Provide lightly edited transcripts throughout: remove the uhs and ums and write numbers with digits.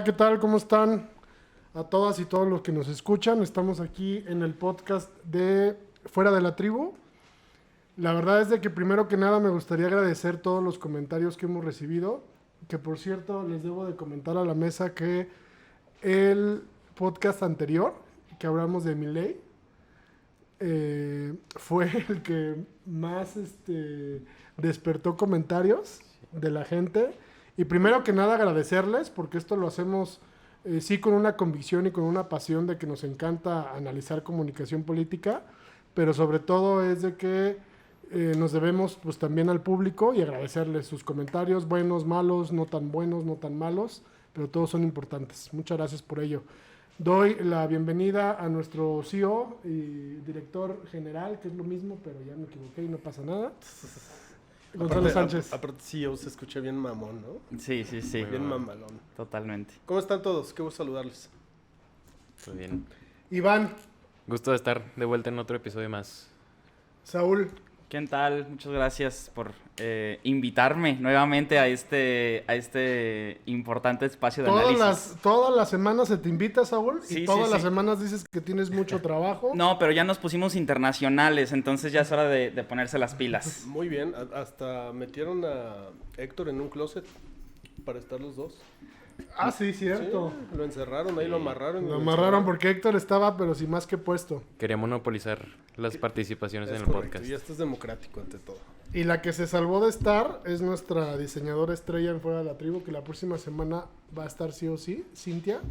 ¿qué tal? ¿Cómo están? A todas y todos los que nos escuchan. Estamos aquí en el podcast de Fuera de la Tribu. La verdad es de que primero que nada me gustaría agradecer todos los comentarios que hemos recibido. Que por cierto, les debo de comentar a la mesa que el podcast anterior, que hablamos de Milei, fue el que más despertó comentarios de la gente. Y primero que nada agradecerles, porque esto lo hacemos sí con una convicción y con una pasión de que nos encanta analizar comunicación política, pero sobre todo es de que nos debemos pues también al público y agradecerles sus comentarios, buenos, malos, no tan buenos, no tan malos, pero todos son importantes. Muchas gracias por ello. Doy la bienvenida a nuestro CEO y director general, que es lo mismo, pero ya me equivoqué y no pasa nada. Gonzalo Sánchez. Aparte CEO se escucha bien mamón, ¿no? Sí. Bien mamalón. Totalmente. ¿Cómo están todos? Qué gusto saludarles. Muy bien. Iván, Gusto de estar de vuelta en otro episodio más. Saúl, ¿Qué tal? Muchas gracias por invitarme nuevamente a este importante espacio de análisis. todas las semanas se te invita, Saúl, Sí, y todas sí, las sí. semanas dices que tienes mucho trabajo. No, pero ya nos pusimos internacionales, entonces ya es hora de ponerse las pilas. Muy bien. Hasta metieron a Héctor en un closet para estar los dos. Ah, sí, cierto. Sí, lo encerraron, ahí lo amarraron. y Lo amarraron porque Héctor estaba, pero sin más que puesto. Quería monopolizar las participaciones Es en el correcto, podcast. y esto es democrático ante todo. Y la que se salvó de estar es nuestra diseñadora estrella en Fuera de la Tribu, que la próxima semana va a estar sí o sí, Cintia,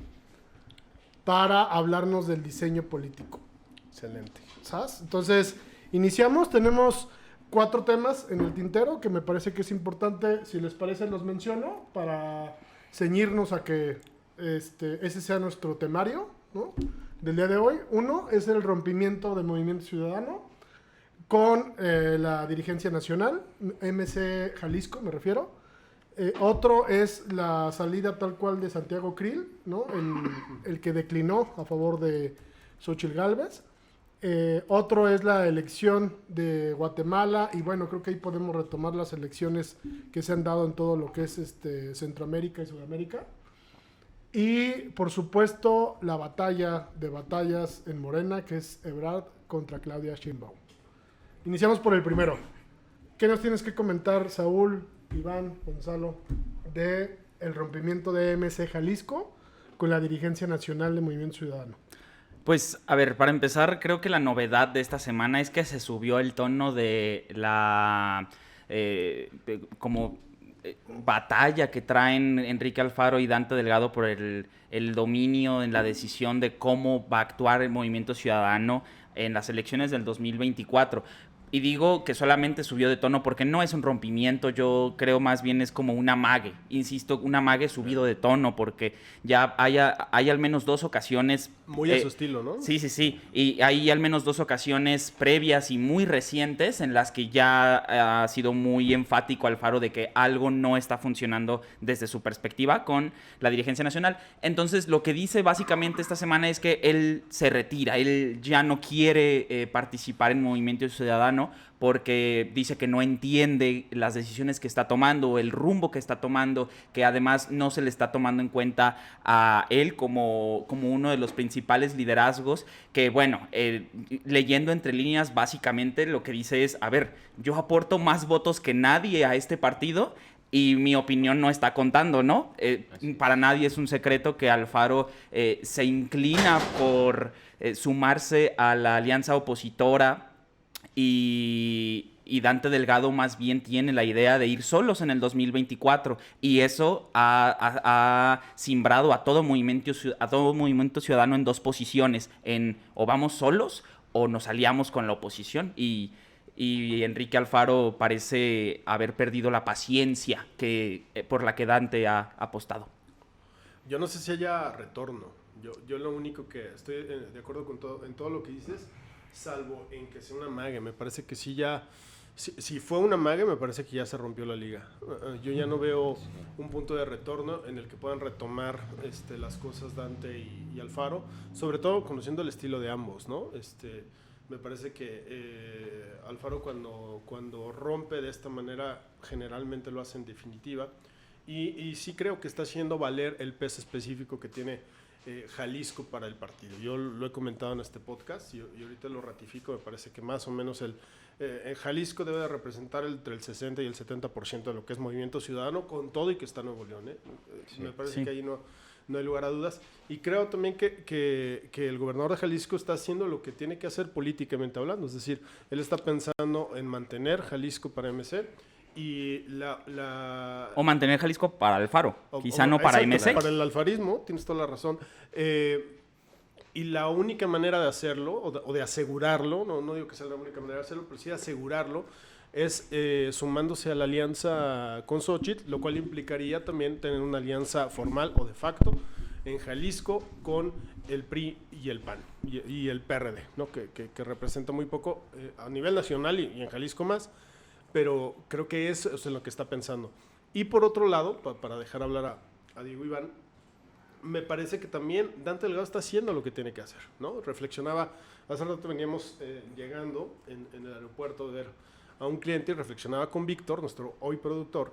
para hablarnos del diseño político. Excelente. ¿Sabes? Entonces, iniciamos. Tenemos 4 temas en el tintero que me parece que es importante. Si les parece, los menciono para ceñirnos a que ese sea nuestro temario, ¿no?, del día de hoy. Uno es el rompimiento del Movimiento Ciudadano con la dirigencia nacional, MC Jalisco me refiero. Otro es la salida tal cual de Santiago Krill, ¿no?, el que declinó a favor de Xóchitl Gálvez. Otro es la elección de Guatemala, y bueno, creo que ahí podemos retomar las elecciones que se han dado en todo lo que es Centroamérica y Sudamérica. Y por supuesto la batalla de batallas en Morena, que es Ebrard contra Claudia Sheinbaum. Iniciamos por el primero. ¿Qué nos tienes que comentar, Saúl, Iván, Gonzalo, de el rompimiento de MC Jalisco con la dirigencia nacional de Movimiento Ciudadano? Pues, a ver, para empezar, creo que la novedad de esta semana es que se subió el tono de la batalla que traen Enrique Alfaro y Dante Delgado por el dominio en la decisión de cómo va a actuar el Movimiento Ciudadano en las elecciones del 2024. Y digo que solamente subió de tono porque no es un rompimiento, yo creo más bien es como un amague. Insisto, un amague subido de tono porque ya hay al menos 2 ocasiones. Muy a su estilo, ¿no? Sí. Y hay al menos 2 ocasiones previas y muy recientes en las que ya ha sido muy enfático Alfaro de que algo no está funcionando desde su perspectiva con la dirigencia nacional. Entonces, lo que dice básicamente esta semana es que él se retira, él ya no quiere participar en Movimiento Ciudadano porque dice que no entiende las decisiones que está tomando, el rumbo que está tomando, que además no se le está tomando en cuenta a él como uno de los principales liderazgos, que bueno, leyendo entre líneas, básicamente lo que dice es, a ver, yo aporto más votos que nadie a este partido y mi opinión no está contando, ¿no? Para nadie es un secreto que Alfaro se inclina por sumarse a la alianza opositora y Dante Delgado más bien tiene la idea de ir solos en el 2024 y eso ha simbrado a todo movimiento ciudadano en 2 posiciones, en o vamos solos o nos aliamos con la oposición y Enrique Alfaro parece haber perdido la paciencia por la que Dante ha apostado. Yo no sé si haya retorno. Yo lo único que estoy de acuerdo con en todo lo que dices, salvo en que sea una mague. Me parece que sí ya... Si fue una mague, me parece que ya se rompió la liga. Yo ya no veo un punto de retorno en el que puedan retomar las cosas Dante y Alfaro, sobre todo conociendo el estilo de ambos, ¿no? Me parece que Alfaro cuando rompe de esta manera generalmente lo hace en definitiva Y sí creo que está haciendo valer el peso específico que tiene Jalisco para el partido. Yo lo he comentado en este podcast y ahorita lo ratifico. Me parece que más o menos Jalisco debe de representar entre el 60 y el 70% de lo que es Movimiento Ciudadano, con todo y que está Nuevo León. Me parece que ahí no hay lugar a dudas. Y creo también que el gobernador de Jalisco está haciendo lo que tiene que hacer políticamente hablando. Es decir, él está pensando en mantener Jalisco para MC y O mantener Jalisco para Alfaro, quizá no para exacto, MC. para el alfarismo, tienes toda la razón. Y la única manera de hacerlo, o de asegurarlo, no digo que sea la única manera de hacerlo, pero sí de asegurarlo, es sumándose a la alianza con Xóchitl, lo cual implicaría también tener una alianza formal o de facto en Jalisco con el PRI y el PAN y el PRD, ¿no? que representa muy poco a nivel nacional y en Jalisco más, pero creo que eso es en lo que está pensando. Y por otro lado, para dejar hablar a Diego Iván, me parece que también Dante Delgado está haciendo lo que tiene que hacer, ¿no? Reflexionaba, hace rato veníamos llegando en el aeropuerto de ver a un cliente y reflexionaba con Víctor, nuestro hoy productor,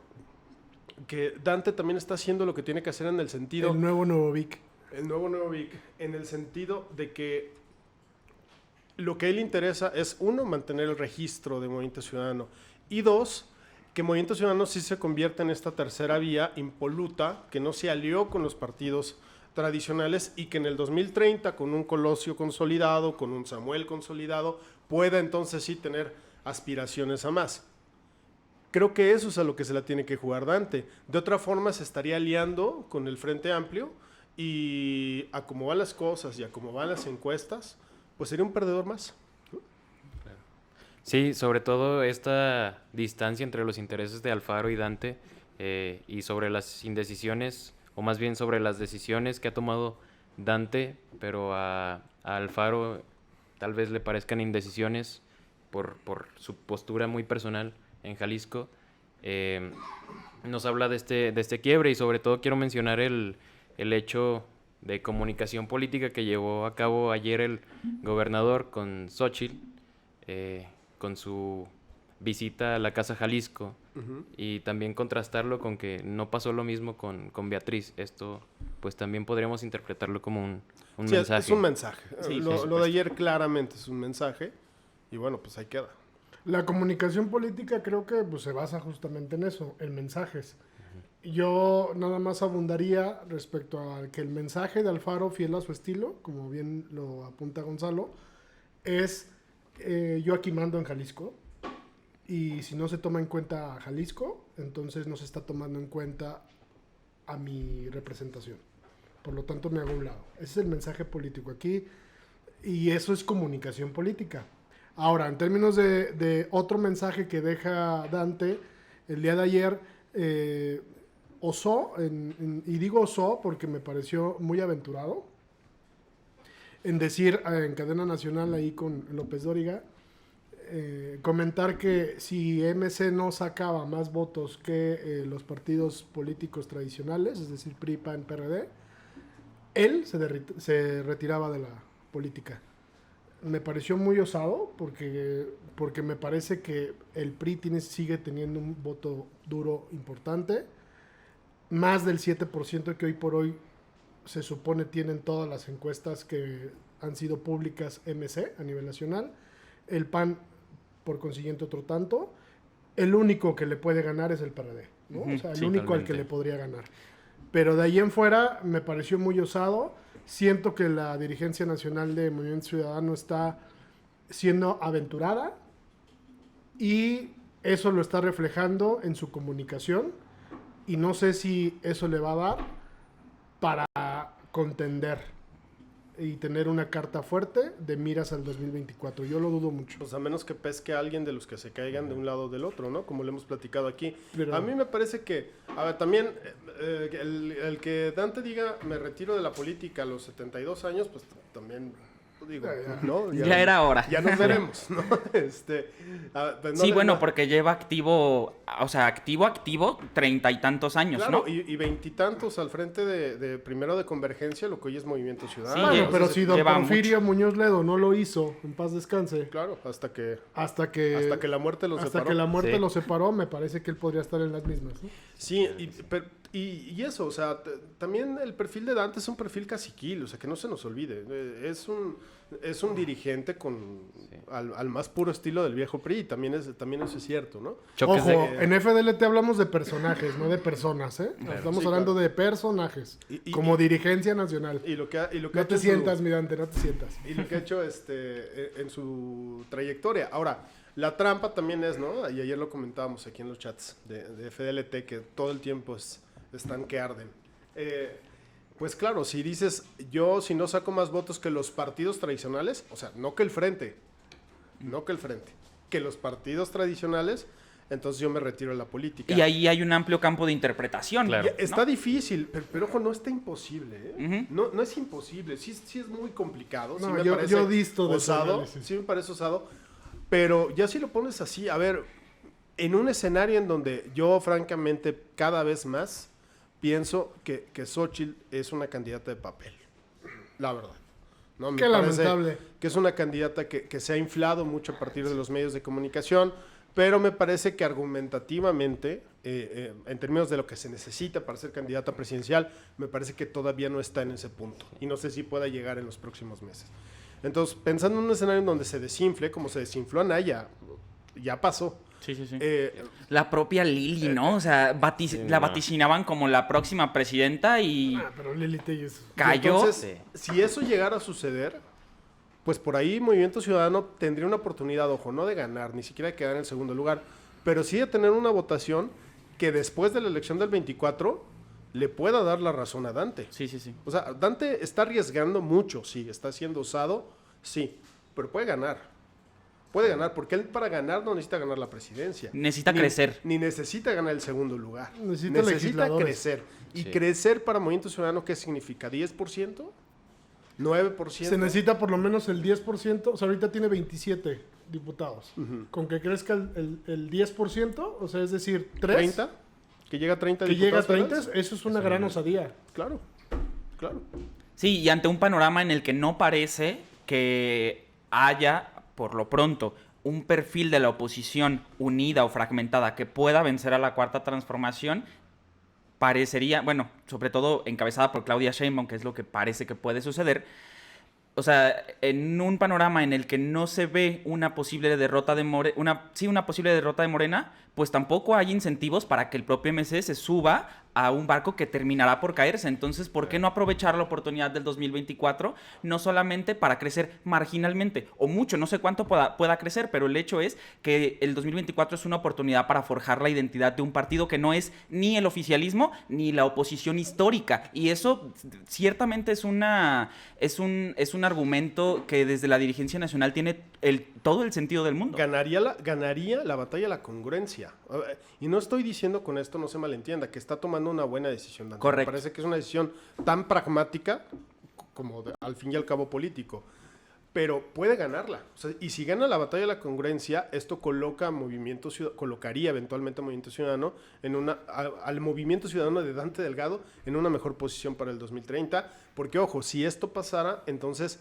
que Dante también está haciendo lo que tiene que hacer en el sentido... El nuevo Vic. El nuevo Vic, en el sentido de que lo que a él interesa es, uno, mantener el registro de Movimiento Ciudadano, y dos, que Movimiento Ciudadano sí se convierta en esta tercera vía impoluta, que no se alió con los partidos tradicionales y que en el 2030, con un Colosio consolidado, con un Samuel consolidado, pueda entonces sí tener aspiraciones a más. Creo que eso es a lo que se la tiene que jugar Dante. De otra forma se estaría aliando con el Frente Amplio y a cómo van las cosas y a cómo van las encuestas, pues sería un perdedor más. Sí, sobre todo esta distancia entre los intereses de Alfaro y Dante y sobre las indecisiones, o más bien sobre las decisiones que ha tomado Dante, pero a Alfaro tal vez le parezcan indecisiones por su postura muy personal en Jalisco. Nos habla de este quiebre y sobre todo quiero mencionar el hecho de comunicación política que llevó a cabo ayer el gobernador con Xóchitl, con su visita a la Casa Jalisco, y también contrastarlo con que no pasó lo mismo con Beatriz. Esto pues también podríamos interpretarlo como un Sí, mensaje. es un mensaje. Sí, Lo de ayer claramente es un mensaje y bueno, pues ahí queda. La comunicación política creo que pues, se basa justamente en eso, en mensajes. Yo nada más abundaría respecto a que el mensaje de Alfaro, fiel a su estilo, como bien lo apunta Gonzalo, es yo aquí mando en Jalisco, y si no se toma en cuenta a Jalisco, entonces no se está tomando en cuenta a mi representación. Por lo tanto me hago a un lado. Ese es el mensaje político aquí, y eso es comunicación política. Ahora, en términos de otro mensaje que deja Dante, el día de ayer osó, y digo osó porque me pareció muy aventurado, en decir en cadena nacional ahí con López Dóriga, comentar que si MC no sacaba más votos que los partidos políticos tradicionales, es decir, PRI, PAN, PRD, él se retiraba de la política. Me pareció muy osado porque me parece que el PRI sigue teniendo un voto duro importante, más del 7% que hoy por hoy se supone tienen todas las encuestas que han sido públicas MC a nivel nacional. El PAN, por consiguiente, otro tanto. El único que le puede ganar es el PRD, ¿no? O sea, el único totalmente al que le podría ganar. Pero de ahí en fuera me pareció muy osado. Siento que la dirigencia nacional de Movimiento Ciudadano está siendo aventurada y eso lo está reflejando en su comunicación, y no sé si eso le va a dar para contender y tener una carta fuerte de miras al 2024. Yo lo dudo mucho. Pues a menos que pesque a alguien de los que se caigan de un lado o del otro, ¿no? Como lo hemos platicado aquí. Pero- A mí me parece que, a ver, también el que Dante diga me retiro de la política a los 72 años, pues también, digo, ¿no? Ya era hora. Ya nos veremos, ¿no? Pues Sí, no, bueno, no. porque lleva activo 30 y tantos años, Claro, ¿no? y veintitantos al frente de primero de Convergencia, lo que hoy es Movimiento Ciudadano. Sí, Bueno, entonces pero si don lleva Porfirio Muñoz Ledo no lo hizo, en paz descanse, Claro, hasta que hasta la muerte los hasta separó. que la muerte Sí. lo separó, me parece que él podría estar en las mismas, ¿no? Sí, pero Y eso, o sea, también el perfil de Dante es un perfil caciquil, o sea, que no se nos olvide. Es un dirigente al más puro estilo del viejo PRI, y también eso es cierto, ¿no? Choques Ojo, de... en FDLT hablamos de personajes, no de personas, ¿eh? Estamos Sí, hablando claro. de personajes, Y- como dirigencia nacional. Y lo que ha No hecho te en su- sientas, mi Dante, no te sientas. Y lo que ha hecho en su trayectoria. Ahora, la trampa también es, ¿no? Y ayer lo comentábamos aquí en los chats de FDLT, que todo el tiempo están que arden. Pues claro, si dices, yo si no saco más votos que los partidos tradicionales, o sea, no que el frente, que los partidos tradicionales, entonces yo me retiro de la política. Y ahí hay un amplio campo de interpretación. Claro. Ya, está difícil, pero ojo, no está imposible, ¿eh? Ujú. No es imposible, sí es muy complicado. Sí No, me yo parece disto de ese osado, análisis. sí me parece osado, pero ya si lo pones así, a ver, en un escenario en donde yo francamente cada vez más pienso que Xóchitl es una candidata de papel, la verdad. ¿No? Me Qué parece lamentable. que es una candidata que se ha inflado mucho a partir de los medios de comunicación, pero me parece que argumentativamente, en términos de lo que se necesita para ser candidata presidencial, me parece que todavía no está en ese punto. Y no sé si pueda llegar en los próximos meses. Entonces, pensando en un escenario en donde se desinfle, como se desinfló Anaya, ya pasó. Sí, sí, sí. Eh, La propia Lili, ¿no? O sea, la no. vaticinaban como la próxima presidenta y Ah, pero Lili Telles. cayó. Entonces, si eso llegara a suceder, pues por ahí Movimiento Ciudadano tendría una oportunidad, ojo, no de ganar, ni siquiera de quedar en segundo lugar, pero sí de tener una votación que después de la elección del 24 le pueda dar la razón a Dante. Sí, sí, sí. O sea, Dante está arriesgando mucho, sí, está siendo osado, sí, pero puede ganar. Puede ganar, porque él para ganar no necesita ganar la presidencia. Necesita crecer. Ni necesita ganar el segundo lugar. Necesita legisladores. crecer. Y Sí. crecer para Movimiento Ciudadano, ¿qué significa? ¿10%? ¿9%? Se necesita por lo menos el 10%, o sea, ahorita tiene 27 diputados. Con que crezca el 10%, o sea, es decir, 3, ¿30? ¿Que llega a 30 que llega a diputados 30, federales? eso es una gran osadía. Claro, claro. Sí, y ante un panorama en el que no parece que haya, por lo pronto, un perfil de la oposición unida o fragmentada que pueda vencer a la Cuarta Transformación, parecería, bueno, sobre todo encabezada por Claudia Sheinbaum, que es lo que parece que puede suceder. O sea, en un panorama en el que no se ve una posible derrota de una posible derrota de Morena, pues tampoco hay incentivos para que el propio MC se suba a un barco que terminará por caerse. Entonces, ¿por qué no aprovechar la oportunidad del 2024? No solamente para crecer marginalmente, o mucho, no sé cuánto pueda crecer, pero el hecho es que el 2024 es una oportunidad para forjar la identidad de un partido que no es ni el oficialismo ni la oposición histórica. Y eso ciertamente es un argumento que desde la dirigencia nacional tiene todo el sentido del mundo. Ganaría la batalla la congruencia. A ver, y no estoy diciendo con esto, no se malentienda, que está tomando una buena decisión. Dante. Correcto. Me parece que es una decisión tan pragmática como al fin y al cabo político. Pero puede ganarla. O sea, y si gana la batalla de la congruencia, esto colocaría eventualmente a Movimiento Ciudadano al Movimiento Ciudadano de Dante Delgado en una mejor posición para el 2030. Porque, ojo, si esto pasara, entonces,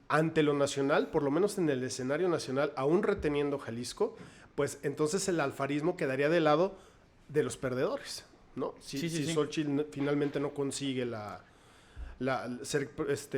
ante lo nacional, por lo menos en el escenario nacional, aún reteniendo Jalisco, pues entonces el alfarismo quedaría del lado de los perdedores, ¿no? Si Xóchitl finalmente no consigue ser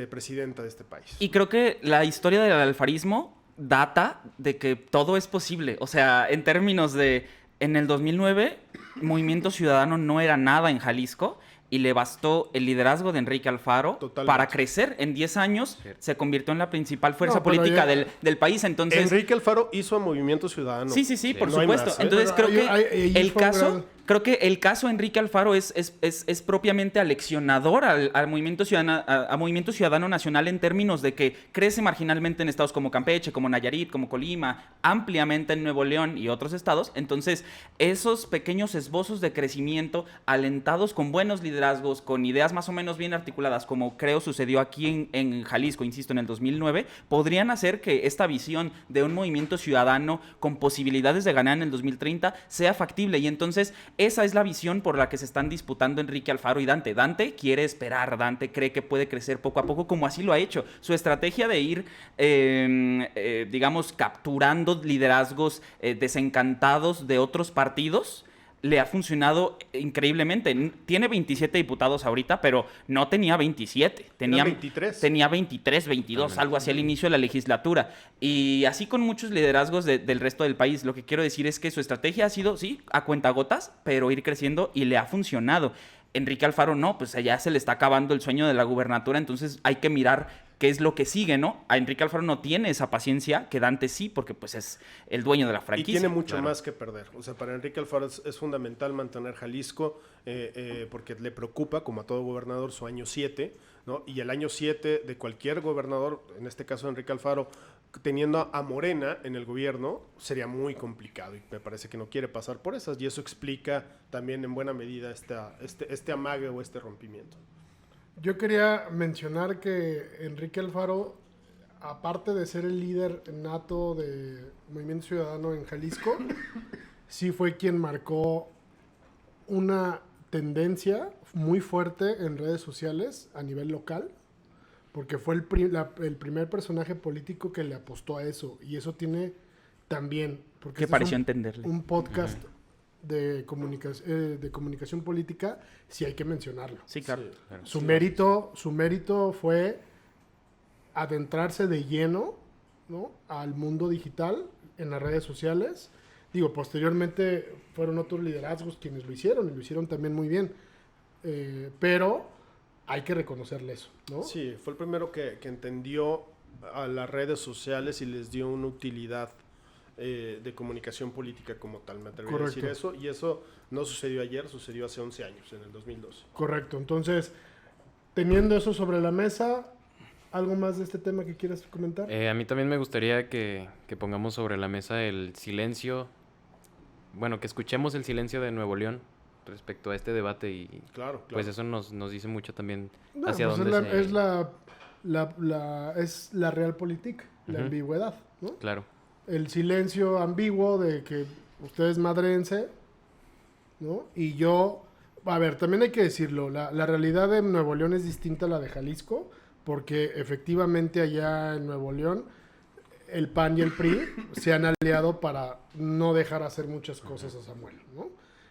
presidenta de este país. Y creo que la historia del alfarismo data de que todo es posible. O sea, en términos de, en el 2009, Movimiento Ciudadano no era nada en Jalisco y le bastó el liderazgo de Enrique Alfaro Totalmente. para crecer. En 10 años se convirtió en la principal fuerza No, pero política ya- del país. Entonces, Enrique Alfaro hizo a Movimiento Ciudadano. sí, por No hay supuesto. más, ¿eh? Entonces Pero creo que ahí el fue un caso, gran- creo que el caso Enrique Alfaro es propiamente aleccionador al Movimiento Ciudadano, a Movimiento Ciudadano Nacional en términos de que crece marginalmente en estados como Campeche, como Nayarit, como Colima, ampliamente en Nuevo León y otros estados. Entonces, esos pequeños esbozos de crecimiento alentados con buenos liderazgos, con ideas más o menos bien articuladas, como creo sucedió aquí en Jalisco, insisto, en el 2009, podrían hacer que esta visión de un movimiento ciudadano con posibilidades de ganar en el 2030 sea factible. Y entonces, esa es la visión por la que se están disputando Enrique Alfaro y Dante. Dante quiere esperar, Dante cree que puede crecer poco a poco, como así lo ha hecho. Su estrategia de ir, digamos, capturando liderazgos desencantados de otros partidos le ha funcionado increíblemente. Tiene 27 diputados ahorita, pero no tenía 27. Tenía 23. Tenía 23, 22, algo así al inicio de la legislatura. Y así con muchos liderazgos del resto del país. Lo que quiero decir es que su estrategia ha sido, sí, a cuentagotas, pero ir creciendo y le ha funcionado. Enrique Alfaro no, pues allá se le está acabando el sueño de la gubernatura, entonces hay que mirar qué es lo que sigue, ¿no? A Enrique Alfaro no tiene esa paciencia que Dante sí, porque pues es el dueño de la franquicia. Y tiene mucho más que perder. O sea, para Enrique Alfaro es fundamental mantener Jalisco porque le preocupa, como a todo gobernador, su año 7, ¿no? Y el año 7 de cualquier gobernador, en este caso Enrique Alfaro, teniendo a Morena en el gobierno, sería muy complicado y me parece que no quiere pasar por esas y eso explica también en buena medida este amague o este rompimiento. Yo quería mencionar que Enrique Alfaro, aparte de ser el líder nato de Movimiento Ciudadano en Jalisco, sí fue quien marcó una tendencia muy fuerte en redes sociales a nivel local, porque fue el primer personaje político que le apostó a eso, y eso tiene también... porque que pareció entenderle. Un podcast de comunicación política, sí hay que mencionarlo. Sí, claro. Sí, Claro. Su mérito fue adentrarse de lleno, ¿no?, al mundo digital en las redes sociales. Digo, posteriormente fueron otros liderazgos quienes lo hicieron y lo hicieron también muy bien. Pero hay que reconocerle eso, ¿no? Sí, fue el primero que entendió a las redes sociales y les dio una utilidad de comunicación política como tal, me atrevería a decir eso, y eso no sucedió ayer, sucedió hace 11 años, en el 2012. Correcto, entonces, teniendo eso sobre la mesa, ¿algo más de este tema que quieras comentar? A mí también me gustaría que pongamos sobre la mesa el silencio, bueno, que escuchemos el silencio de Nuevo León respecto a este debate y Claro. pues eso nos dice mucho también No, hacia pues dónde es la realpolitik, la Ujú. ambigüedad, ¿no? Claro. El silencio ambiguo de que usted es madrense, ¿no? Y yo, a ver, también hay que decirlo, la realidad de Nuevo León es distinta a la de Jalisco, porque efectivamente allá en Nuevo León el PAN y el PRI se han aliado para no dejar hacer muchas cosas a Samuel, ¿no?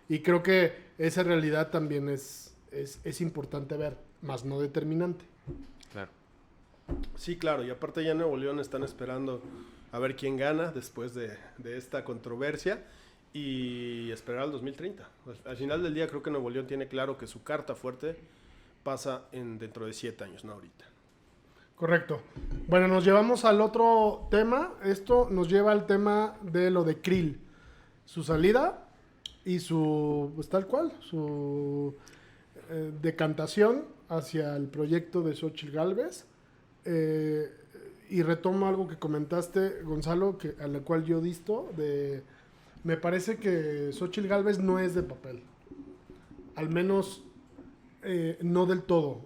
Y creo que esa realidad también es importante ver, más no determinante. Claro. Sí, claro, y aparte ya en Nuevo León están esperando a ver quién gana después de esta controversia y esperar al 2030. Al final del día creo que Nuevo León tiene claro que su carta fuerte pasa dentro de 7 años, no ahorita. Correcto. Bueno, nos llevamos al otro tema. Esto nos lleva al tema de lo de Krill. Su salida y su, pues tal cual, su decantación hacia el proyecto de Xóchitl Gálvez. Y retomo algo que comentaste, Gonzalo, a la cual yo disto, me parece que Xóchitl Gálvez no es de papel. Al menos no del todo.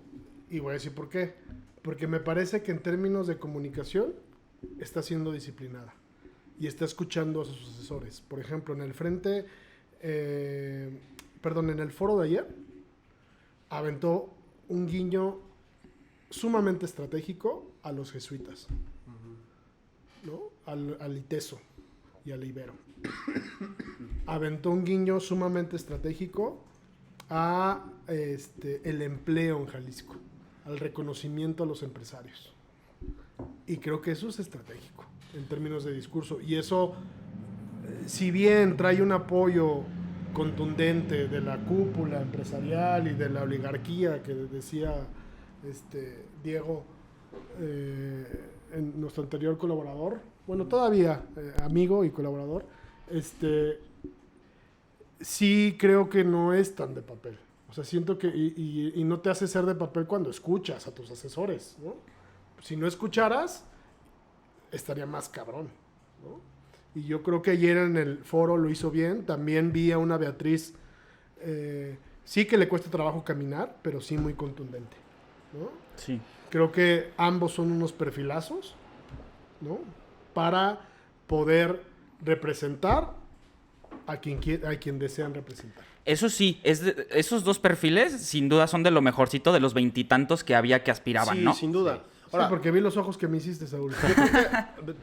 Y voy a decir por qué. Porque me parece que en términos de comunicación está siendo disciplinada y está escuchando a sus asesores. Por ejemplo, en el en el foro de ayer, aventó un guiño sumamente estratégico a los jesuitas, ¿no? Al ITESO y al Ibero. Aventó un guiño sumamente estratégico a el empleo en Jalisco, al reconocimiento a los empresarios. Y creo que eso es estratégico en términos de discurso. Y eso, si bien trae un apoyo contundente de la cúpula empresarial y de la oligarquía que decía Diego, en nuestro anterior colaborador, bueno, todavía amigo y colaborador, sí creo que no es tan de papel. O sea, siento que, y no te hace ser de papel cuando escuchas a tus asesores, ¿no? Si no escucharas, estaría más cabrón, ¿no? Y yo creo que ayer en el foro lo hizo bien. También vi a una Beatriz, sí que le cuesta trabajo caminar, pero sí muy contundente, ¿no? Sí. Creo que ambos son unos perfilazos, ¿no? Para poder representar a quien desean representar. Eso sí, esos dos perfiles sin duda son de lo mejorcito de los 20 y tantos que había que aspiraban, Sí, ¿no? sin duda. Ahora, porque vi los ojos que me hiciste, Saúl.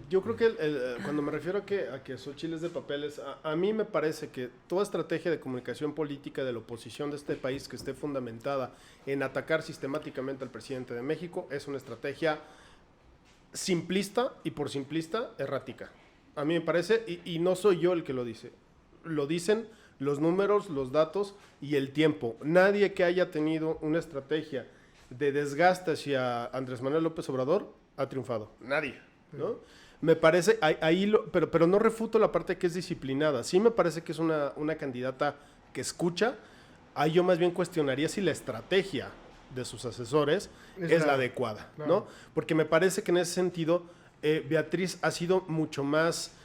yo creo que cuando me refiero a que Xochitl es de papeles, a mí me parece que toda estrategia de comunicación política de la oposición de este país que esté fundamentada en atacar sistemáticamente al presidente de México es una estrategia simplista y por simplista errática. A mí me parece, y no soy yo el que lo dice, lo dicen los números, los datos y el tiempo. Nadie que haya tenido una estrategia de desgaste hacia Andrés Manuel López Obrador ha triunfado. Nadie, ¿no? Me parece, pero no refuto la parte que es disciplinada. Sí me parece que es una candidata que escucha. Ahí yo más bien cuestionaría si la estrategia de sus asesores es la adecuada, claro, ¿no? Porque me parece que en ese sentido Beatriz ha sido mucho más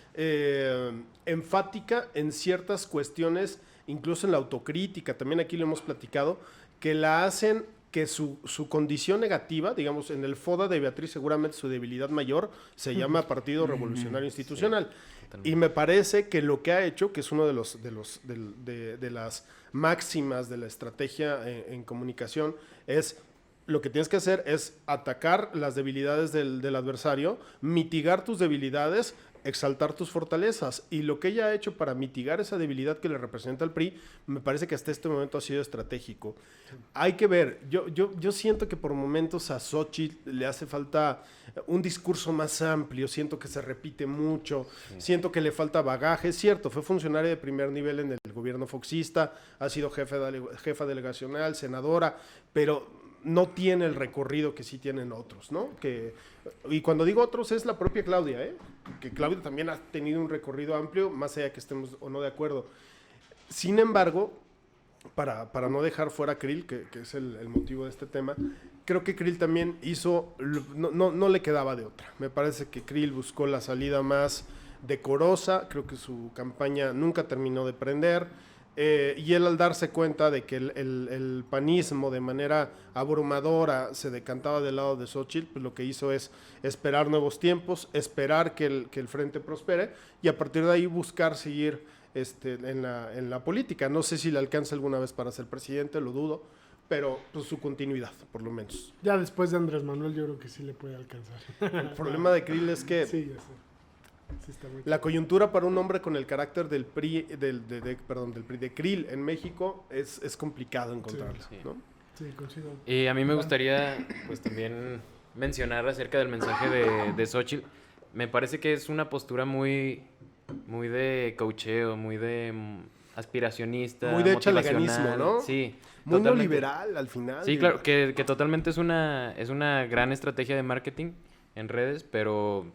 enfática en ciertas cuestiones, incluso en la autocrítica, también aquí lo hemos platicado, que la hacen que su condición negativa, digamos, en el FODA de Beatriz seguramente su debilidad mayor se llama Partido Revolucionario Institucional. Sí, y me parece que lo que ha hecho, que es uno de las máximas de la estrategia en comunicación, es lo que tienes que hacer es atacar las debilidades del adversario, mitigar tus debilidades, exaltar tus fortalezas, y lo que ella ha hecho para mitigar esa debilidad que le representa al PRI, me parece que hasta este momento ha sido estratégico. Hay que ver, yo siento que por momentos a Xochitl le hace falta un discurso más amplio, siento que se repite mucho, siento que le falta bagaje, es cierto, fue funcionaria de primer nivel en el gobierno foxista, ha sido jefa delegacional, senadora, pero no tiene el recorrido que sí tienen otros, ¿no? Y cuando digo otros es la propia Claudia, que Claudia también ha tenido un recorrido amplio, más allá que estemos o no de acuerdo. Sin embargo, para no dejar fuera a Krill, que es el motivo de este tema, creo que Krill también hizo, no le quedaba de otra. Me parece que Krill buscó la salida más decorosa, creo que su campaña nunca terminó de prender. Y él al darse cuenta de que el panismo de manera abrumadora se decantaba del lado de Xochitl, pues lo que hizo es esperar nuevos tiempos, esperar que el frente prospere y a partir de ahí buscar seguir en la política. No sé si le alcanza alguna vez para ser presidente, lo dudo, pero pues, su continuidad, por lo menos. Ya después de Andrés Manuel yo creo que sí le puede alcanzar. El problema de Krill es que sí, ya sé. Sí, la coyuntura para un hombre con el carácter del PRI, del PRI de Krill en México es complicado encontrarlo, sí. ¿no? Sí, coincido. Y a mí me gustaría pues también mencionar acerca del mensaje de Xochitl. Me parece que es una postura muy de coacheo, muy de aspiracionista, muy de motivacional, chaleganismo, ¿no? Sí. Muy totalmente. neoliberal al final. Sí, claro, que totalmente es una gran estrategia de marketing en redes, pero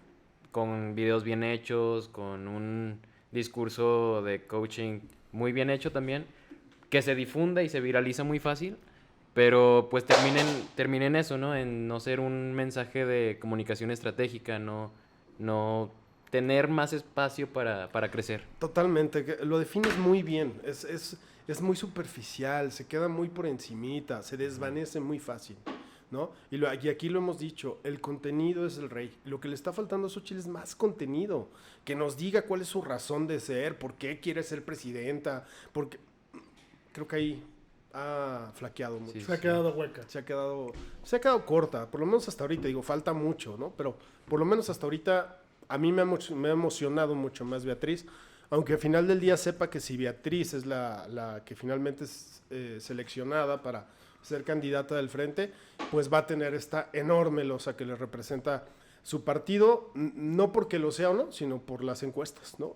con videos bien hechos, con un discurso de coaching muy bien hecho también, que se difunda y se viraliza muy fácil, pero pues termina en eso, ¿no? En no ser un mensaje de comunicación estratégica, no tener más espacio para crecer. Totalmente, lo defines muy bien, es muy superficial, se queda muy por encimita, se desvanece muy fácil, ¿no? Y aquí lo hemos dicho, el contenido es el rey. Lo que le está faltando a Xochitl es más contenido, que nos diga cuál es su razón de ser, por qué quiere ser presidenta, porque creo que ahí ha flaqueado mucho. Sí, se ha quedado hueca. Se ha quedado corta, por lo menos hasta ahorita, digo, falta mucho, ¿no? Pero por lo menos hasta ahorita a mí me ha emocionado mucho más Beatriz, aunque al final del día sepa que si Beatriz es la que finalmente es seleccionada para ser candidata del frente, pues va a tener esta enorme losa que le representa su partido, no porque lo sea o no, sino por las encuestas, ¿no?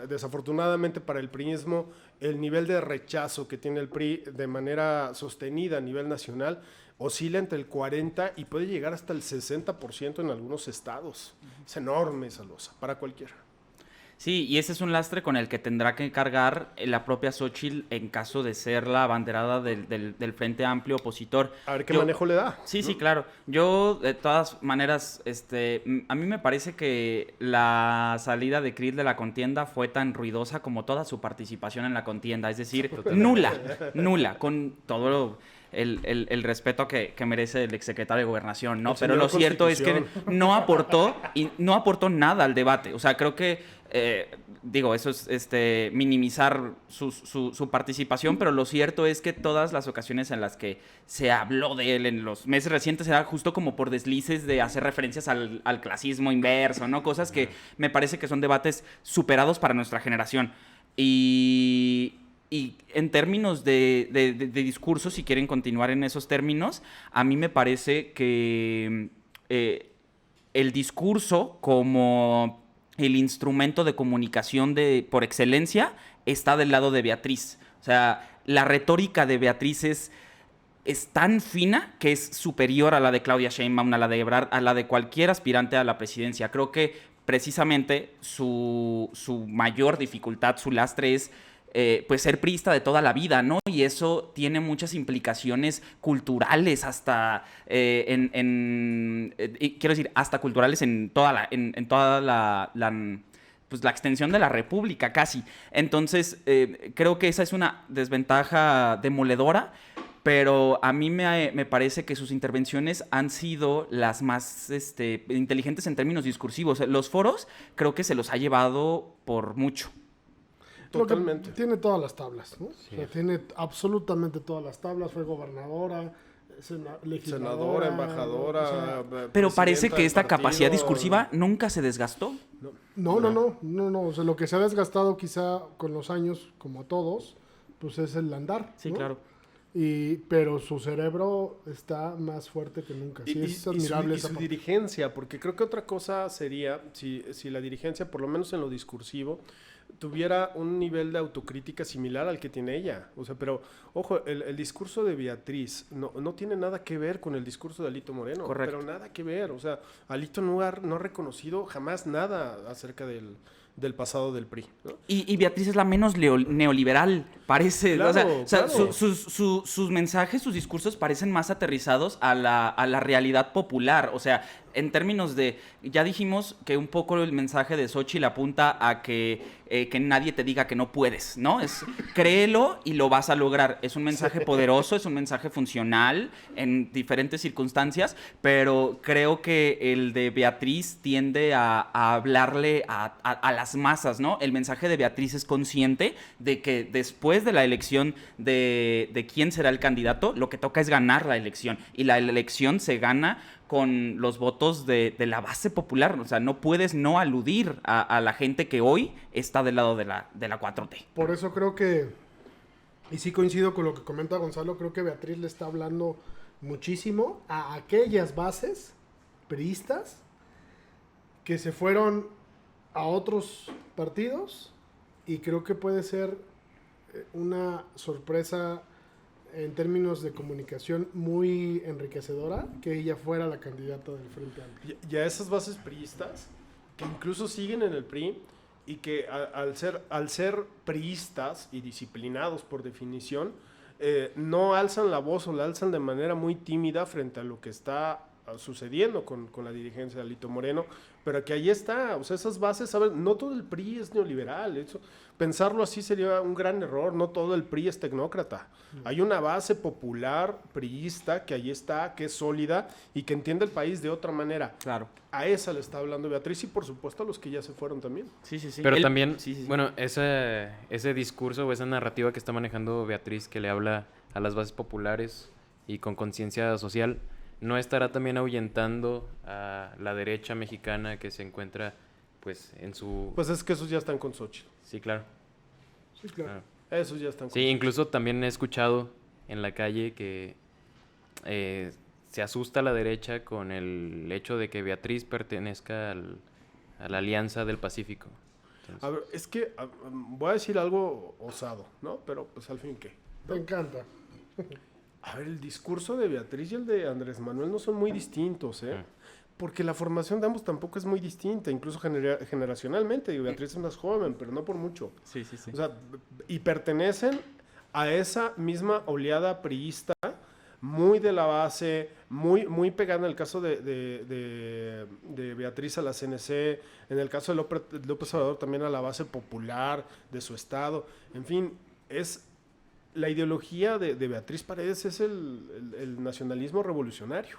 Desafortunadamente para el priismo, el nivel de rechazo que tiene el PRI de manera sostenida a nivel nacional oscila entre el 40 y puede llegar hasta el 60% en algunos estados. Es enorme esa losa, para cualquiera. Sí, y ese es un lastre con el que tendrá que cargar la propia Xochitl en caso de ser la abanderada del Frente Amplio opositor. A ver qué manejo le da. Sí, ¿no? Sí, claro. Yo, de todas maneras, a mí me parece que la salida de Krill de la contienda fue tan ruidosa como toda su participación en la contienda. Es decir, nula, con todo el respeto que merece el exsecretario de Gobernación, ¿no? El Pero señor lo cierto es que Constitución. no aportó nada al debate. O sea, creo que, eso es minimizar su participación, pero lo cierto es que todas las ocasiones en las que se habló de él en los meses recientes era justo como por deslices de hacer referencias al clasismo inverso, ¿no? Cosas que me parece que son debates superados para nuestra generación. Y en términos de discurso, si quieren continuar en esos términos, a mí me parece que el discurso como el instrumento de comunicación por excelencia está del lado de Beatriz. O sea, la retórica de Beatriz es tan fina que es superior a la de Claudia Sheinbaum, a la de Ebrard, a la de cualquier aspirante a la presidencia. Creo que precisamente su mayor dificultad, su lastre es pues ser priista de toda la vida, ¿no? Y eso tiene muchas implicaciones culturales hasta quiero decir, hasta culturales en toda pues la extensión de la República casi. Entonces, creo que esa es una desventaja demoledora, pero a mí me parece que sus intervenciones han sido las más inteligentes en términos discursivos. Los foros creo que se los ha llevado por mucho. Totalmente. Tiene todas las tablas, ¿no? Sí. O sea, tiene absolutamente todas las tablas. Fue gobernadora, Senadora, legisladora, embajadora. o sea, Pero parece que del esta partido. capacidad discursiva nunca se desgastó. No. O sea, lo que se ha desgastado quizá con los años, como a todos, pues es el andar. Sí, ¿no? claro. Pero su cerebro está más fuerte que nunca. Sí, es admirable esa su parte. dirigencia, porque creo que otra cosa sería si la dirigencia, por lo menos en lo discursivo, tuviera un nivel de autocrítica similar al que tiene ella. O sea, pero, ojo, el discurso de Beatriz no tiene nada que ver con el discurso de Alito Moreno. Correcto. Pero nada que ver. O sea, Alito no ha reconocido jamás nada acerca del pasado del PRI, ¿no? Y Beatriz es la menos neoliberal, parece. Claro, o sea, claro. sus mensajes, sus discursos parecen más aterrizados a la realidad popular. O sea, en términos de... Ya dijimos que un poco el mensaje de Xóchitl apunta a que nadie te diga que no puedes, ¿no? Es créelo y lo vas a lograr. Es un mensaje poderoso, es un mensaje funcional en diferentes circunstancias, pero creo que el de Beatriz tiende a hablarle a las masas, ¿no? El mensaje de Beatriz es consciente de que después de la elección de quién será el candidato, lo que toca es ganar la elección. Y la elección se gana con los votos de la base popular. O sea, no puedes no aludir a la gente que hoy está del lado de la 4T. Por eso creo que, y sí coincido con lo que comenta Gonzalo, creo que Beatriz le está hablando muchísimo a aquellas bases priistas que se fueron a otros partidos, y creo que puede ser una sorpresa en términos de comunicación muy enriquecedora que ella fuera la candidata del Frente Amplio. Y a esas bases priistas, que incluso siguen en el PRI, y que al ser priistas y disciplinados por definición, no alzan la voz o la alzan de manera muy tímida frente a lo que está sucediendo con la dirigencia de Alito Moreno, pero que ahí está. O sea, esas bases, ¿sabes? No todo el PRI es neoliberal. Eso, pensarlo así sería un gran error. No todo el PRI es tecnócrata. Hay una base popular priista que ahí está, que es sólida y que entiende el país de otra manera. Claro. A esa le está hablando Beatriz, y por supuesto a los que ya se fueron también. Sí. Pero también, Sí. bueno, ese discurso o esa narrativa que está manejando Beatriz, que le habla a las bases populares y con conciencia social, ¿no estará también ahuyentando a la derecha mexicana que se encuentra, pues, en su... Pues es que esos ya están con Xóchitl. Sí, claro. Sí, claro. Esos ya están con Sí, incluso también he escuchado en la calle que se asusta la derecha con el hecho de que Beatriz pertenezca a la Alianza del Pacífico. Entonces, A ver, es que voy a decir algo osado, ¿no? Pero pues al fin, ¿qué? Me encanta. A ver, el discurso de Beatriz y el de Andrés Manuel no son muy distintos, ¿eh? Porque la formación de ambos tampoco es muy distinta, incluso generacionalmente. Digo, Beatriz es más joven, pero no por mucho. Sí. O sea, y pertenecen a esa misma oleada priista, muy de la base, muy pegada en el caso de Beatriz a la CNC, en el caso de López Obrador también a la base popular de su estado. En fin, es la ideología de Beatriz Paredes es el nacionalismo revolucionario,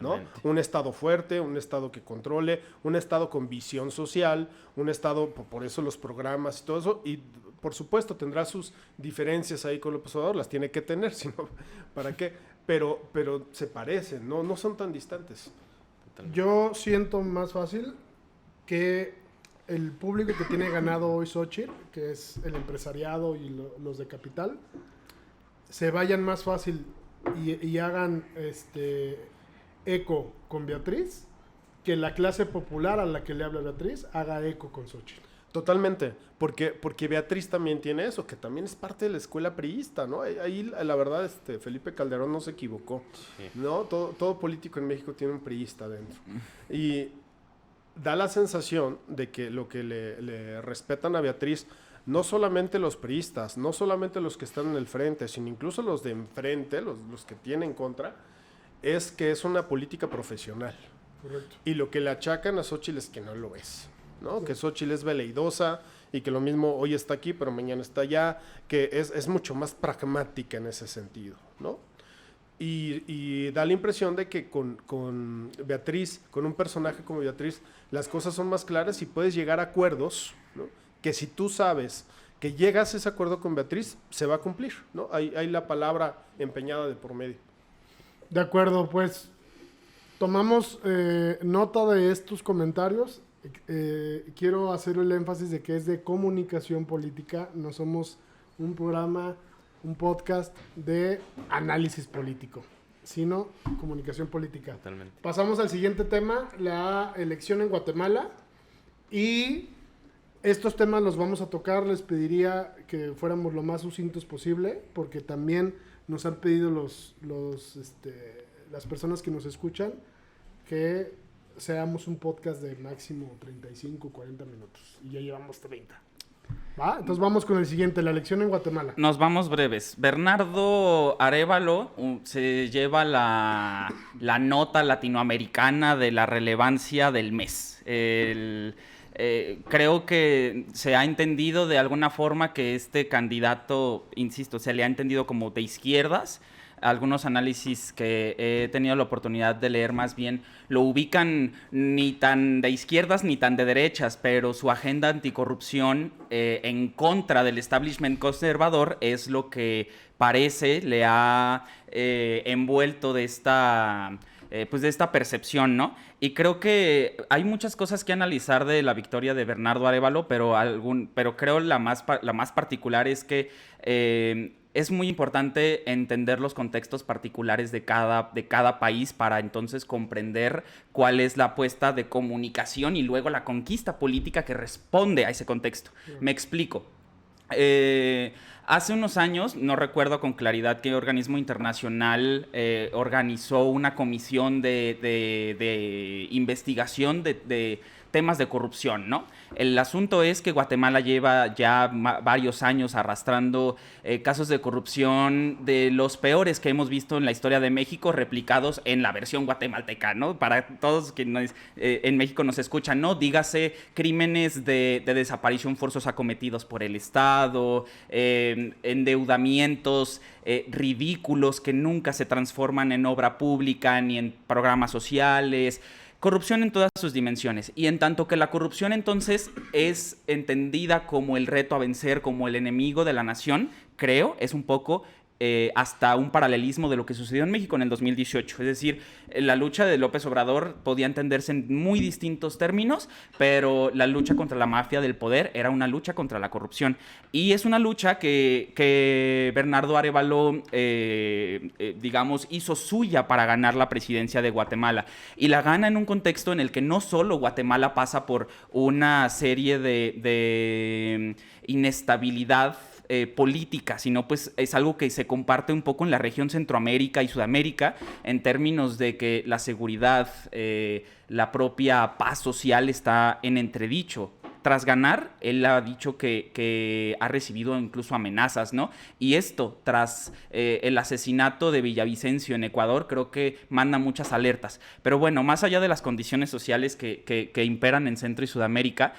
¿no? Totalmente. Un Estado fuerte, un Estado que controle, un Estado con visión social, un Estado, por eso los programas y todo eso, y por supuesto tendrá sus diferencias ahí con López Obrador, las tiene que tener, si no, ¿para qué? Pero se parecen, no son tan distantes. Totalmente. Yo siento más fácil que el público que tiene ganado hoy Xochitl, que es el empresariado y los de capital, se vayan más fácil y hagan eco con Beatriz, que la clase popular a la que le habla Beatriz haga eco con Xochitl. Totalmente, porque Beatriz también tiene eso, que también es parte de la escuela priista, ¿no? Ahí la verdad, Felipe Calderón no se equivocó, Sí. ¿no? Todo político en México tiene un priista dentro. Y da la sensación de que lo que le respetan a Beatriz, no solamente los priistas, no solamente los que están en el frente, sino incluso los de enfrente, los que tienen en contra, es que es una política profesional. Correcto. Y lo que le achacan a Xochitl es que no lo es, ¿no? Sí. Que Xochitl es veleidosa y que lo mismo hoy está aquí, pero mañana está allá, que es mucho más pragmática en ese sentido, ¿no? Y da la impresión de que con Beatriz, con un personaje como Beatriz, las cosas son más claras y puedes llegar a acuerdos, ¿no? Que si tú sabes que llegas a ese acuerdo con Beatriz, se va a cumplir, ¿no? Hay la palabra empeñada de por medio. De acuerdo, pues tomamos nota de estos comentarios. Quiero hacer el énfasis de que es de comunicación política, no somos un programa, un podcast de análisis político, sino comunicación política. Totalmente. Pasamos al siguiente tema, la elección en Guatemala, y estos temas los vamos a tocar. Les pediría que fuéramos lo más sucintos posible, porque también nos han pedido las personas que nos escuchan que seamos un podcast de máximo 35, 40 minutos, y ya llevamos 30. ¿Va? Entonces vamos con el siguiente, la elección en Guatemala. Nos vamos breves. Bernardo Arévalo se lleva la nota latinoamericana de la relevancia del mes. Creo que se ha entendido de alguna forma que este candidato, insisto, se le ha entendido como de izquierdas. Algunos análisis que he tenido la oportunidad de leer más bien lo ubican ni tan de izquierdas ni tan de derechas, pero su agenda anticorrupción en contra del establishment conservador es lo que parece le ha envuelto de esta percepción, ¿no? Y creo que hay muchas cosas que analizar de la victoria de Bernardo Arévalo, pero creo la más particular es que es muy importante entender los contextos particulares de cada país para entonces comprender cuál es la apuesta de comunicación y luego la conquista política que responde a ese contexto. Me explico. Hace unos años, no recuerdo con claridad qué organismo internacional organizó una comisión de investigación de temas de corrupción, ¿no? El asunto es que Guatemala lleva ya varios años arrastrando casos de corrupción de los peores que hemos visto en la historia de México, replicados en la versión guatemalteca, ¿no? Para todos quienes en México nos escuchan, ¿no? Dígase crímenes de desaparición forzosa cometidos por el Estado, endeudamientos ridículos que nunca se transforman en obra pública ni en programas sociales. Corrupción en todas sus dimensiones. Y en tanto que la corrupción entonces es entendida como el reto a vencer, como el enemigo de la nación, creo, es un poco hasta un paralelismo de lo que sucedió en México en el 2018. Es decir, la lucha de López Obrador podía entenderse en muy distintos términos, pero la lucha contra la mafia del poder era una lucha contra la corrupción. Y es una lucha que Bernardo Arévalo, digamos, hizo suya para ganar la presidencia de Guatemala. Y la gana en un contexto en el que no solo Guatemala pasa por una serie de inestabilidad política, sino pues es algo que se comparte un poco en la región Centroamérica y Sudamérica en términos de que la seguridad, la propia paz social está en entredicho. Tras ganar, él ha dicho que ha recibido incluso amenazas, ¿no? Y esto, tras el asesinato de Villavicencio en Ecuador, creo que manda muchas alertas. Pero bueno, más allá de las condiciones sociales que imperan en Centro y Sudamérica,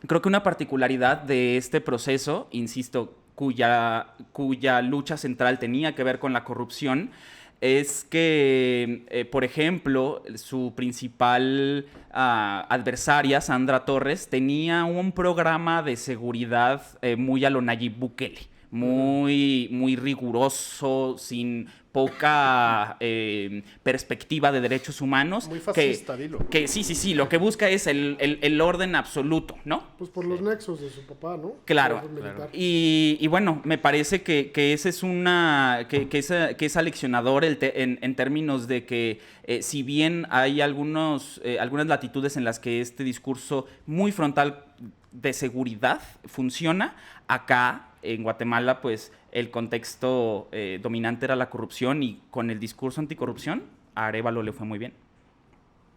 creo que una particularidad de este proceso, insisto, cuya lucha central tenía que ver con la corrupción, es que, por ejemplo, su principal adversaria, Sandra Torres, tenía un programa de seguridad muy a lo Nayib Bukele, muy riguroso, sin poca perspectiva de derechos humanos. Muy fascista, dilo. Que sí, lo que busca es el orden absoluto, ¿no? Pues por los nexos de su papá, ¿no? Claro. Militar. Y bueno, me parece que ese es que es aleccionador en términos de que si bien hay algunas latitudes en las que este discurso muy frontal de seguridad funciona, acá en Guatemala pues el contexto dominante era la corrupción, y con el discurso anticorrupción a Arévalo le fue muy bien.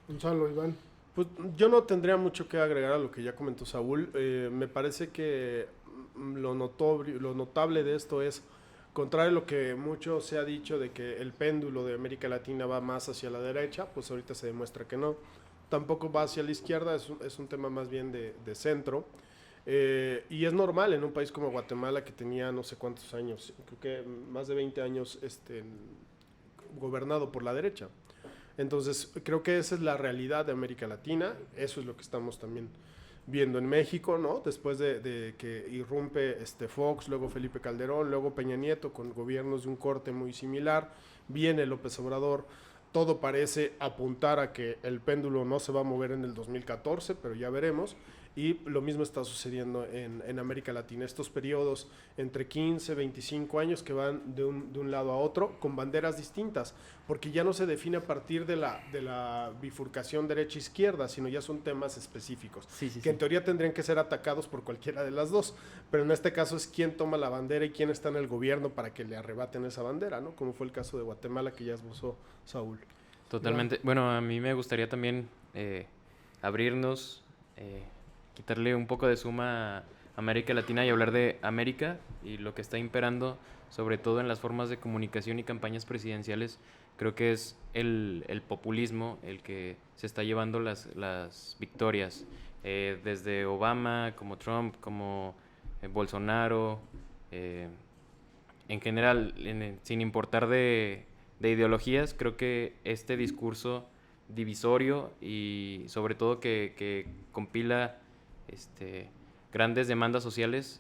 Gonzalo, Iván. Pues yo no tendría mucho que agregar a lo que ya comentó Saúl. Me parece que lo notable de esto es, contrario a lo que mucho se ha dicho de que el péndulo de América Latina va más hacia la derecha, pues ahorita se demuestra que no. Tampoco va hacia la izquierda, es un tema más bien de centro. Y es normal en un país como Guatemala, que tenía no sé cuántos años, creo que más de 20 años gobernado por la derecha. Entonces creo que esa es la realidad de América Latina. Eso es lo que estamos también viendo en México, ¿no? Después de que irrumpe Fox, luego Felipe Calderón, luego Peña Nieto, con gobiernos de un corte muy similar, viene López Obrador. Todo parece apuntar a que el péndulo no se va a mover en el 2014, pero ya veremos. Y lo mismo está sucediendo en América Latina. Estos periodos entre 15, 25 años que van de un lado a otro con banderas distintas, porque ya no se define a partir de la bifurcación derecha-izquierda, sino ya son temas específicos, que en teoría tendrían que ser atacados por cualquiera de las dos, pero en este caso es quién toma la bandera y quién está en el gobierno para que le arrebaten esa bandera, ¿no? Como fue el caso de Guatemala, que ya esbozó Saúl. Totalmente. Bueno, a mí me gustaría también abrirnos, quitarle un poco de suma a América Latina y hablar de América y lo que está imperando, sobre todo en las formas de comunicación y campañas presidenciales. Creo que es el populismo el que se está llevando las victorias, desde Obama, como Trump, como Bolsonaro, en general, sin importar de ideologías. Creo que este discurso divisorio y sobre todo que compila grandes demandas sociales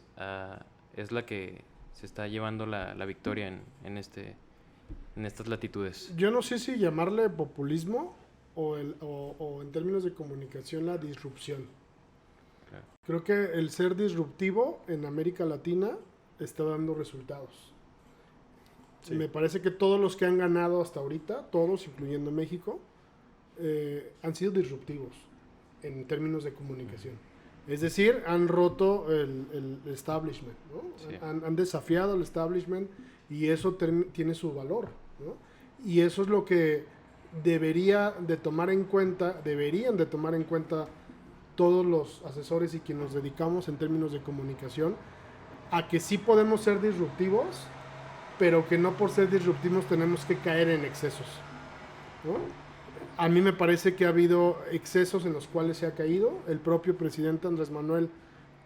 es la que se está llevando la victoria en estas latitudes. Yo no sé si llamarle populismo o en términos de comunicación la disrupción. Claro. Creo que el ser disruptivo en América Latina está dando resultados. Sí. Me parece que todos los que han ganado hasta ahorita, todos, incluyendo México, han sido disruptivos en términos de comunicación. Es decir, han roto el establishment, ¿no? Sí. Han desafiado el establishment, y eso tiene su valor, ¿no? Y eso es lo que deberían de tomar en cuenta todos los asesores y quienes nos dedicamos en términos de comunicación, a que sí podemos ser disruptivos, pero que no por ser disruptivos tenemos que caer en excesos, ¿no? A mí me parece que ha habido excesos en los cuales se ha caído. El propio presidente Andrés Manuel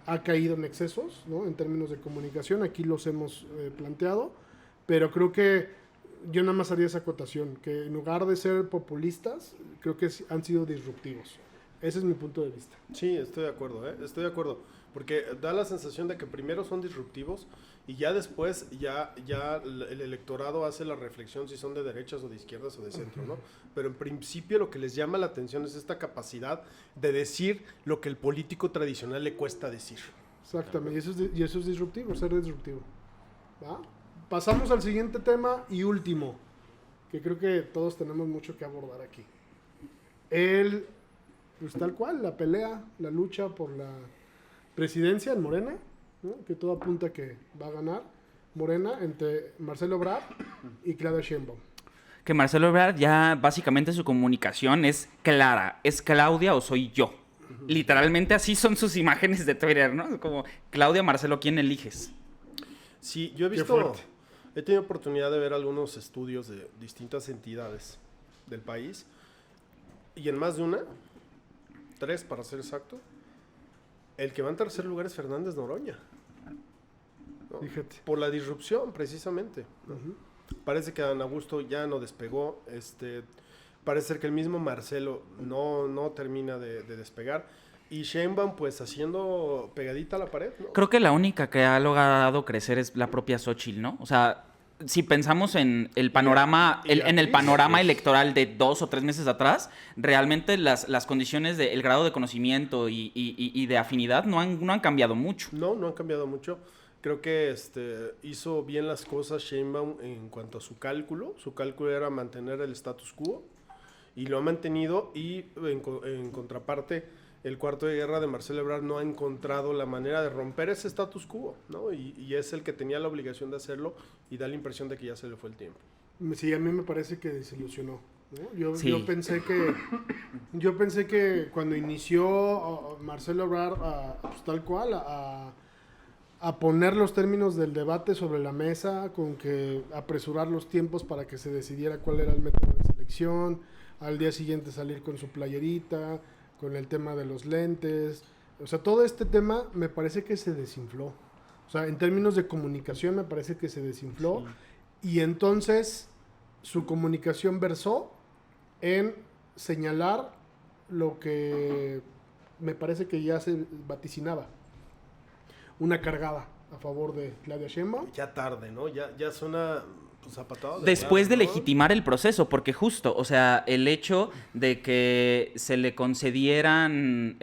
ha caído en excesos, ¿no? En términos de comunicación, aquí los hemos planteado, pero creo que yo nada más haría esa acotación, que en lugar de ser populistas, creo que han sido disruptivos. Ese es mi punto de vista. Sí, estoy de acuerdo, porque da la sensación de que primero son disruptivos y ya después ya el electorado hace la reflexión si son de derechas o de izquierdas o de centro, ¿no? Pero en principio lo que les llama la atención es esta capacidad de decir lo que el político tradicional le cuesta decir. Exactamente, y eso es disruptivo, ser disruptivo. ¿Va? Pasamos al siguiente tema y último, que creo que todos tenemos mucho que abordar aquí. Pues tal cual, la pelea, la lucha por la presidencia en Morena, ¿no? Que todo apunta que va a ganar Morena entre Marcelo Ebrard y Claudia Sheinbaum. Que Marcelo Ebrard ya básicamente su comunicación es clara, ¿es Claudia o soy yo? Literalmente así son sus imágenes de Twitter, ¿no? Como, Claudia, Marcelo, ¿quién eliges? Sí, yo he tenido oportunidad de ver algunos estudios de distintas entidades del país, y en más de una, 3 para ser exacto, el que va en tercer lugar es Fernández Noroña, ¿no? Fíjate. Por la disrupción, precisamente, ¿no? Parece que Adán Augusto ya no despegó, parece ser que el mismo Marcelo no termina de despegar, y Sheinbaum pues haciendo pegadita a la pared, ¿no? Creo que la única que ha logrado crecer es la propia Xóchitl, ¿no? O sea, si pensamos en el panorama, y en el Beatriz. panorama electoral de 2 o 3 meses atrás, realmente las condiciones del grado de conocimiento y de afinidad no han cambiado mucho. No han cambiado mucho. Creo que hizo bien las cosas Sheinbaum en cuanto a su cálculo. Su cálculo era mantener el status quo y lo ha mantenido, y en contraparte el cuarto de guerra de Marcelo Ebrard no ha encontrado la manera de romper ese status quo, ¿no? Y es el que tenía la obligación de hacerlo, y da la impresión de que ya se le fue el tiempo. Sí, a mí me parece que desilusionó, ¿no? Sí. Yo pensé que cuando inició Marcelo Ebrard, pues, tal cual, a poner los términos del debate sobre la mesa, con que apresurar los tiempos para que se decidiera cuál era el método de selección, al día siguiente salir con su playerita, con el tema de los lentes, o sea, todo este tema me parece que se desinfló. O sea, en términos de comunicación me parece que se desinfló, y entonces su comunicación versó en señalar lo que me parece que ya se vaticinaba: una cargada a favor de Claudia Sheinbaum. Ya tarde, ¿no? Ya suena pues, a patada de Después de ahogado, ¿no? legitimar el proceso, porque justo, o sea, el hecho de que se le concedieran,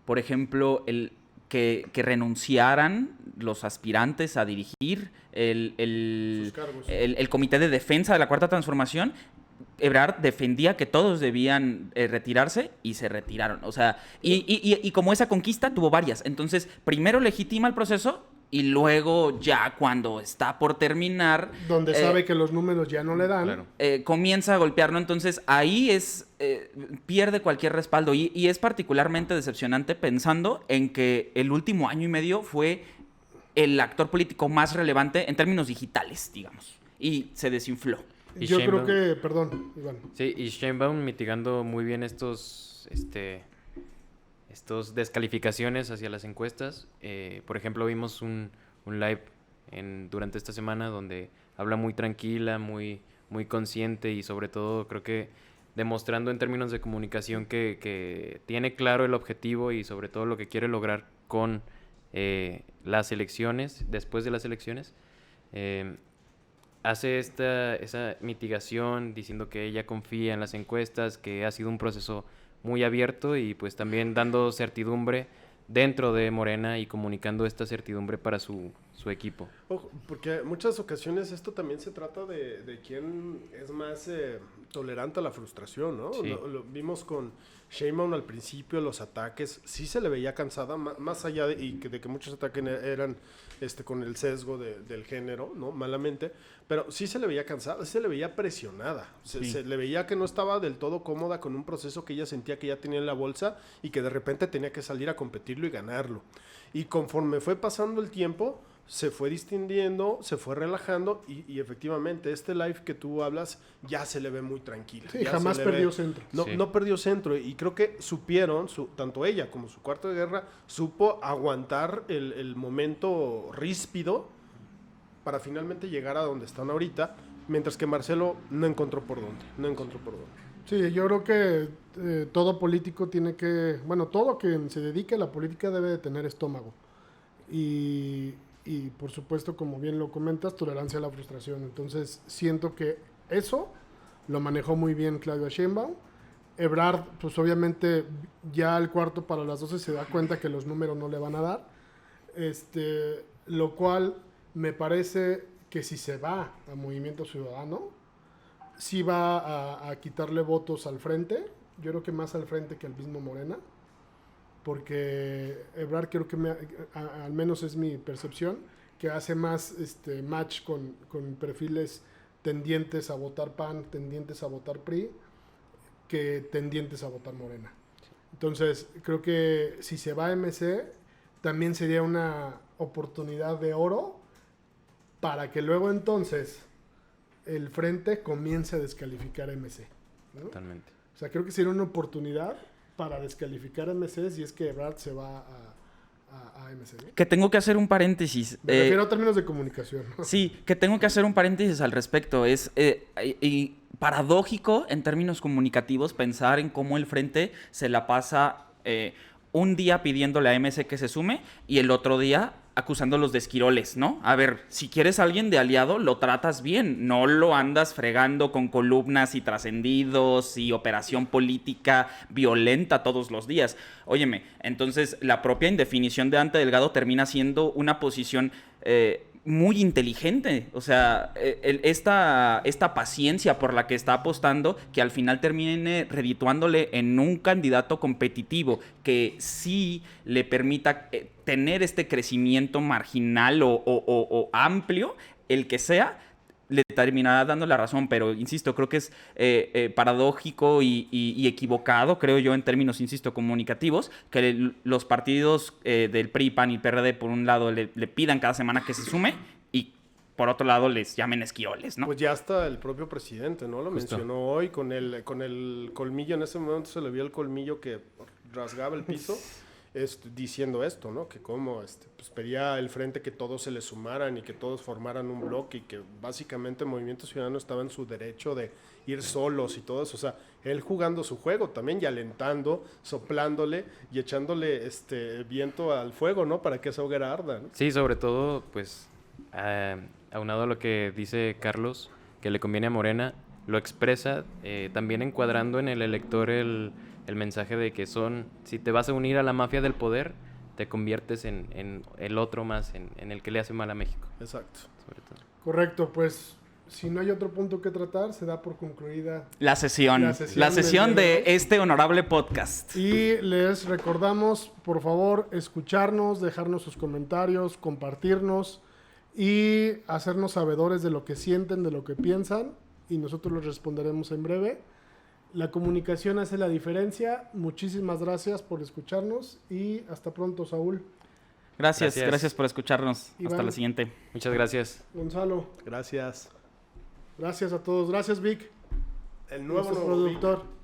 por ejemplo, que renunciaran los aspirantes a dirigir Sus cargos. el Comité de Defensa de la Cuarta Transformación, Ebrard defendía que todos debían retirarse, y se retiraron. O sea, y como esa conquista tuvo varias. Entonces, primero legitima el proceso, y luego ya cuando está por terminar, Donde sabe que los números ya no le dan. Claro. comienza a golpearlo. Entonces ahí pierde cualquier respaldo, y es particularmente decepcionante pensando en que el último año y medio fue el actor político más relevante en términos digitales, digamos, y se desinfló. Y Yo creo Sheinbaum- que, perdón, Iván. Sí, y Sheinbaum mitigando muy bien estos descalificaciones hacia las encuestas. Por ejemplo, vimos un live durante esta semana donde habla muy tranquila, muy consciente, y sobre todo creo que demostrando en términos de comunicación que tiene claro el objetivo y sobre todo lo que quiere lograr con las elecciones, después de las elecciones. Hace esa mitigación diciendo que ella confía en las encuestas, que ha sido un proceso muy abierto, y pues también dando certidumbre dentro de Morena y comunicando esta certidumbre para su equipo. Ojo, porque en muchas ocasiones esto también se trata de quién es más tolerante a la frustración, ¿no? Sí. Lo vimos con Sheinbaum al principio, los ataques, sí se le veía cansada, más allá de que muchos ataques eran con el sesgo del género, ¿no? Malamente, pero sí se le veía cansada, sí se le veía presionada, se le veía que no estaba del todo cómoda con un proceso que ella sentía que ya tenía en la bolsa, y que de repente tenía que salir a competirlo y ganarlo. Y conforme fue pasando el tiempo, se fue distinguiendo, se fue relajando, y efectivamente este live que tú hablas ya se le ve muy tranquila. Sí, ya jamás se le perdió ve- centro. No, Sí. no perdió centro, y creo que supieron, tanto ella como su cuarto de guerra, supo aguantar el momento ríspido para finalmente llegar a donde están ahorita, mientras que Marcelo no encontró por dónde. Sí, yo creo que todo político tiene que, bueno, todo quien se dedique a la política debe de tener estómago. Y por supuesto, como bien lo comentas, tolerancia a la frustración. Entonces, siento que eso lo manejó muy bien Claudia Sheinbaum. Ebrard, pues obviamente ya al cuarto para las 12 se da cuenta que los números no le van a dar. Lo cual me parece que si se va a Movimiento Ciudadano, sí va a quitarle votos al frente. Yo creo que más al frente que al mismo Morena. Porque Ebrard creo que al menos es mi percepción, que hace más match con perfiles tendientes a votar PAN, tendientes a votar PRI, que tendientes a votar Morena. Entonces, creo que si se va a MC, también sería una oportunidad de oro para que luego entonces el frente comience a descalificar a MC, ¿no? Totalmente. O sea, creo que sería una oportunidad para descalificar a MC si es que Ebrard se va a MC. ¿Eh? Que tengo que hacer un paréntesis. Me refiero a términos de comunicación. Sí, que tengo que hacer un paréntesis al respecto. Es y paradójico en términos comunicativos pensar en cómo el frente se la pasa un día pidiéndole a MC que se sume y el otro día acusándolos de esquiroles, ¿no? A ver, si quieres a alguien de aliado, lo tratas bien, no lo andas fregando con columnas y trascendidos y operación política violenta todos los días. Óyeme, entonces la propia indefinición de Dante Delgado termina siendo una posición muy inteligente, o sea, esta paciencia por la que está apostando, que al final termine redituándole en un candidato competitivo que sí le permita tener este crecimiento marginal o amplio, el que sea, le terminará dando la razón, pero insisto, creo que es paradójico y equivocado, creo yo, en términos, insisto, comunicativos, que los partidos del PRI, PAN y PRD, por un lado, le pidan cada semana que se sume y por otro lado les llamen esquiroles, ¿no? Pues ya hasta el propio presidente, ¿no? Lo Justo. mencionó hoy con el colmillo, en ese momento se le vio el colmillo que rasgaba el piso. Diciendo esto, ¿no? Que como pues pedía el frente que todos se le sumaran y que todos formaran un bloque y que básicamente Movimiento Ciudadano estaba en su derecho de ir solos y todo eso. O sea, él jugando su juego también y alentando, soplándole y echándole viento al fuego, ¿no? Para que esa hoguera arda, ¿no? Sí, sobre todo, pues, aunado a lo que dice Carlos, que le conviene a Morena, lo expresa también encuadrando en el elector el mensaje de que si te vas a unir a la mafia del poder, te conviertes en el otro más, en el que le hace mal a México. Exacto. Sobre todo. Correcto, pues si no hay otro punto que tratar, se da por concluida. La sesión del día de hoy. este honorable podcast. Y les recordamos, por favor, escucharnos, dejarnos sus comentarios, compartirnos y hacernos sabedores de lo que sienten, de lo que piensan, y nosotros les responderemos en breve. La comunicación hace la diferencia. Muchísimas gracias por escucharnos y hasta pronto, Saúl. Gracias por escucharnos. Iván. Hasta la siguiente. Muchas gracias. Gonzalo, Gracias. gracias a todos. Gracias, Vic, El nuevo nuestro Vic. productor.